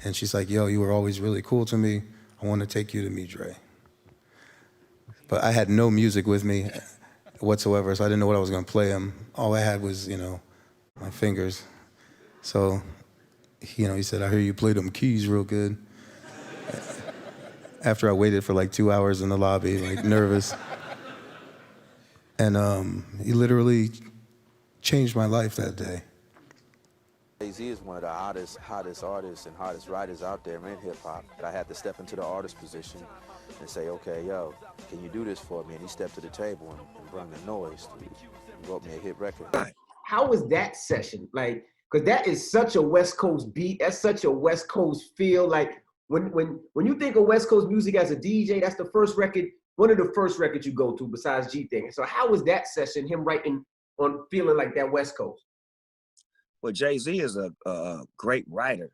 And she's like, yo, you were always really cool to me. I want to take you to meet Dre. But I had no music with me whatsoever, so I didn't know what I was going to play him. All I had was, you know, my fingers. So, you know, he said, I hear you play them keys real good. After I waited for like 2 hours in the lobby, like nervous. And he literally changed my life that day. Jay-Z is one of the hottest artists and hottest writers out there in hip-hop. I had to step into the artist position and say, okay, yo, can you do this for me? And he stepped to the table and brought the noise. He wrote me a hit record. How was that session? Like, because that is such a West Coast beat. That's such a West Coast feel. Like, when you think of West Coast music as a DJ, that's the first record, one of the first records you go to besides G-Thing. So how was that session, him writing on feeling like that West Coast? Well, Jay-Z is a great writer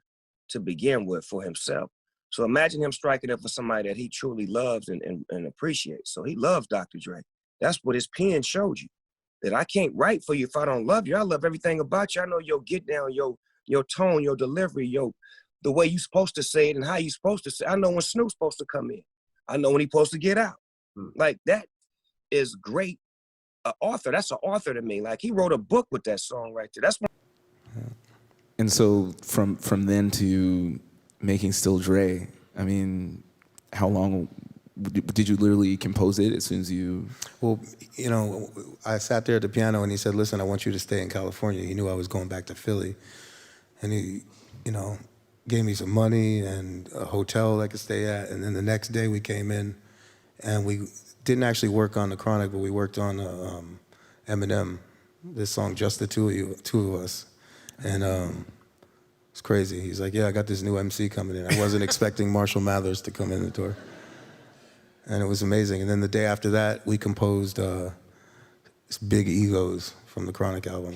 to begin with for himself. So imagine him striking up for somebody that he truly loves and appreciates. So he loves Dr. Dre. That's what his pen showed you, that I can't write for you if I don't love you. I love everything about you. I know your get down, your tone, your delivery, the way you're supposed to say it and how you're supposed to say it. I know when Snoop's supposed to come in. I know when he's supposed to get out. Like, that is great author. That's an author to me. Like, he wrote a book with that song right there. That's my. And so from then to making Still Dre, I mean, how long did you literally compose it as soon as you? Well, you know, I sat there at the piano and he said, listen, I want you to stay in California. He knew I was going back to Philly. And he, you know, gave me some money and a hotel I could stay at. And then the next day we came in and we didn't actually work on The Chronic, but we worked on Eminem, this song, Just the Two of Us. And it's crazy. He's like, yeah, I got this new MC coming in. I wasn't expecting Marshall Mathers to come in the door. And it was amazing. And then the day after that, we composed Big Egos from the Chronic album.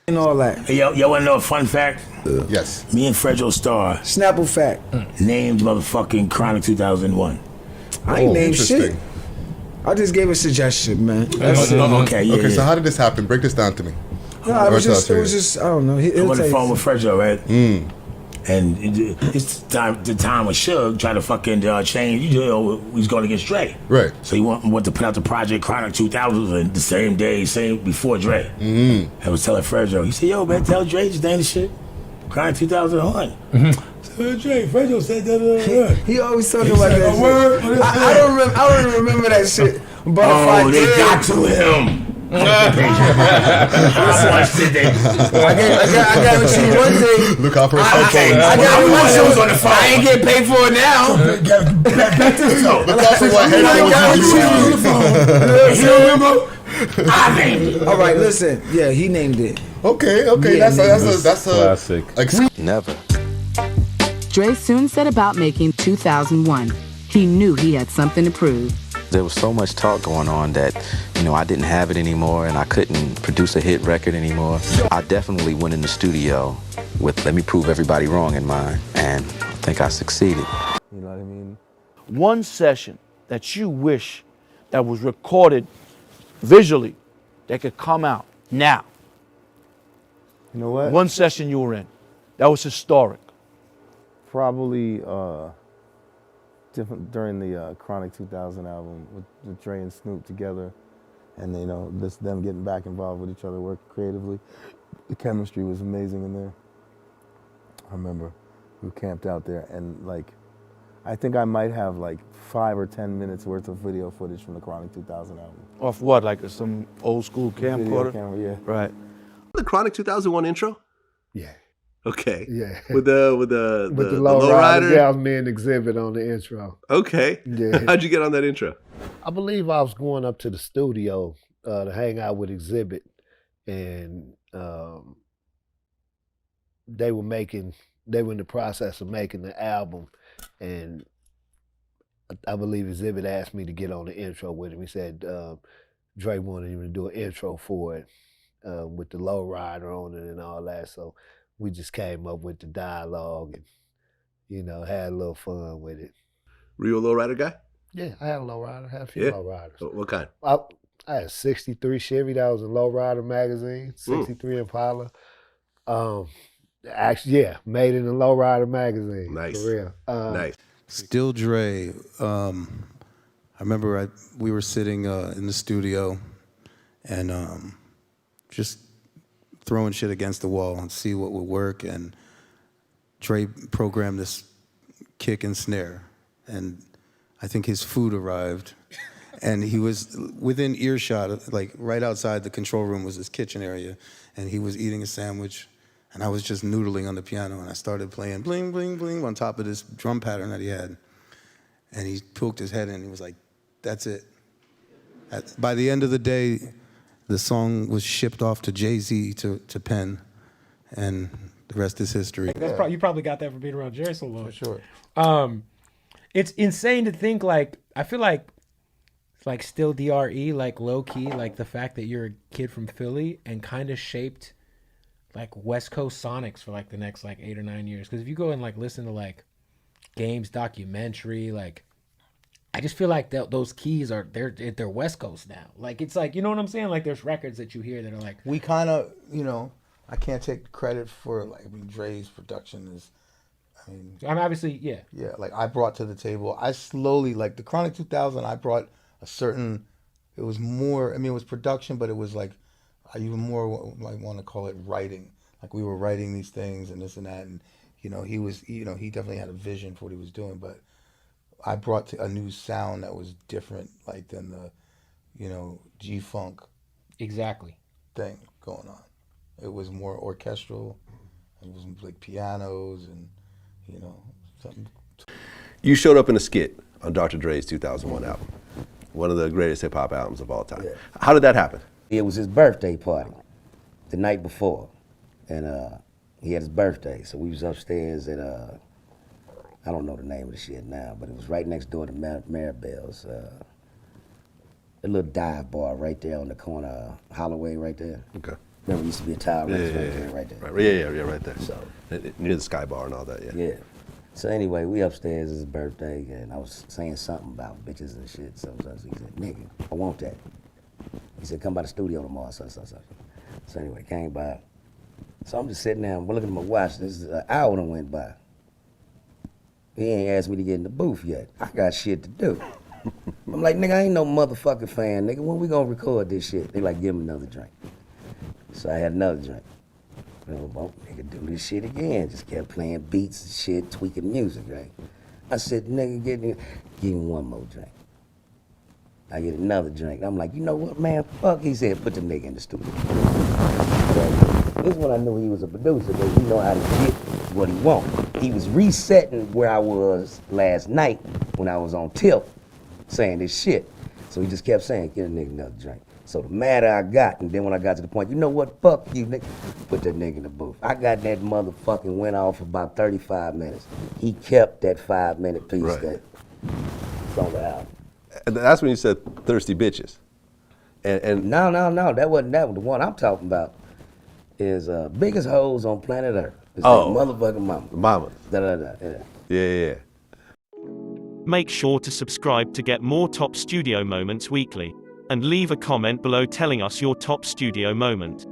And all that. Hey, y'all wanna know a fun fact? Yes. Me and Fredro Starr Snapple fact. named motherfucking Chronic 2001. I ain't named shit. I just gave a suggestion, man. Okay, yeah. Okay, so how did this happen? Break this down to me. No, it was just, I don't know. I'm on the phone with Fredro, right? And it's the time with Suge trying to fucking change. You know, he's going against Dre. Right. So he want to put out the project Chronic 2000 the same day, before Dre. I was telling Fredro, he said, yo, man, tell Dre just ain't the shit. Chronic 2001. So Dre, Fredro said that. He always talking about that shit. I don't remember that shit. But oh, they got to him. I got it to you one day. Look out for his I got it once on the phone. I ain't getting paid for it now. Back to so. Look out for what on the phone. You remember? I named it. All right, listen. Yeah, he named it. Okay. Yeah, That's a classic. Never. Dre soon set about making 2001. He knew he had something to prove. There was so much talk going on that, you know, I didn't have it anymore and I couldn't produce a hit record anymore. I definitely went in the studio with let me prove everybody wrong in mind, and I think I succeeded. You know what I mean? One session that you wish that was recorded visually that could come out now. You know what? One session you were in. That was historic. Probably different during the Chronic 2000 album with Dre and Snoop together, and you know, this them getting back involved with each other, working creatively. The chemistry was amazing in there. I remember we camped out there, and like, I think I might have like 5 or 10 minutes worth of video footage from the Chronic 2000 album. Off what, like some old school camcorder? Camera, yeah. Right. The Chronic 2001 intro? Yeah. Okay. Yeah. With the lowrider. Yeah, I was me and Exhibit on the intro. Okay. Yeah. How'd you get on that intro? I believe I was going up to the studio to hang out with Exhibit, and they were in the process of making the album, and I believe Exhibit asked me to get on the intro with him. He said Dre wanted him to do an intro for it with the lowrider on it and all that, so we just came up with the dialogue and, you know, had a little fun with it. Were you a lowrider guy? Yeah, I had a lowrider. I had a few lowriders. What kind? I had a 63 Chevy that was in Lowrider magazine, 63 Impala. Actually, yeah, made in the Lowrider magazine. Nice. For real. Nice. Still Dre. I remember we were sitting in the studio and just throwing shit against the wall and see what would work. And Dre programmed this kick and snare. And I think his food arrived. And he was within earshot, like right outside the control room was his kitchen area. And he was eating a sandwich. And I was just noodling on the piano. And I started playing bling, bling, bling on top of this drum pattern that he had. And he poked his head in and he was like, that's it. By the end of the day, the song was shipped off to Jay-Z to Penn. And the rest is history. That's you probably got that from being around Jerry so long. For sure. It's insane to think, like, I feel like still DRE, like low key, like the fact that you're a kid from Philly and kind of shaped like West Coast Sonics for like the next like 8 or 9 years. Because if you go and like listen to like Games documentary, like I just feel like those keys they're West Coast now. Like it's like, you know what I'm saying? Like there's records that you hear that are like, we kind of, you know, I can't take credit for like, I mean, Dre's production is, I'm obviously, yeah. Yeah, like I brought to the table, I slowly, like the Chronic 2000, I brought a certain, it was more, I mean, it was production, but it was like, I even more like want to call it writing. Like we were writing these things and this and that, and you know, he was, you know, he definitely had a vision for what he was doing, but I brought a new sound that was different, like than the, you know, G-Funk exactly thing going on. It was more orchestral, it was like pianos and, you know, something. You showed up in a skit on Dr. Dre's 2001 album, one of the greatest hip hop albums of all time. Yeah. How did that happen? It was his birthday party the night before, and he had his birthday, so we was upstairs at, I don't know the name of the shit now, but it was right next door to Maribel's, a little dive bar right there on the corner of Holloway right there. Okay. Remember, it used to be a tile restaurant right there. Right, right there. So near the Sky Bar and all that, yeah. Yeah. So anyway, we upstairs, it's his birthday, and I was saying something about bitches and shit, so he said, nigga, I want that. He said, come by the studio tomorrow, so. So anyway, came by. So I'm just sitting there, I'm looking at my watch, this is an hour that went by. He ain't asked me to get in the booth yet. I got shit to do. I'm like, nigga, I ain't no motherfucking fan, nigga. When we gonna record this shit? They like, give him another drink. So I had another drink. Well, nigga, do this shit again. Just kept playing beats and shit, tweaking music, right? I said, nigga, give me one more drink. I get another drink. I'm like, you know what, man, fuck. He said, put the nigga in the studio. So, this is when I knew he was a producer, because he know how to get what he want. He was resetting where I was last night when I was on tilt saying this shit. So he just kept saying, get a nigga another drink. So the madder I got, and then when I got to the point, you know what, fuck you, nigga, put that nigga in the booth. I got that motherfucking went off for about 35 minutes. He kept that 5-minute piece that's on the album. And that's when you said thirsty bitches. And No, that wasn't that one. The one I'm talking about is biggest hoes on planet Earth. It's motherfucking mama. Mama. Yeah. Make sure to subscribe to get more Top Studio Moments weekly. And leave a comment below telling us your top studio moment.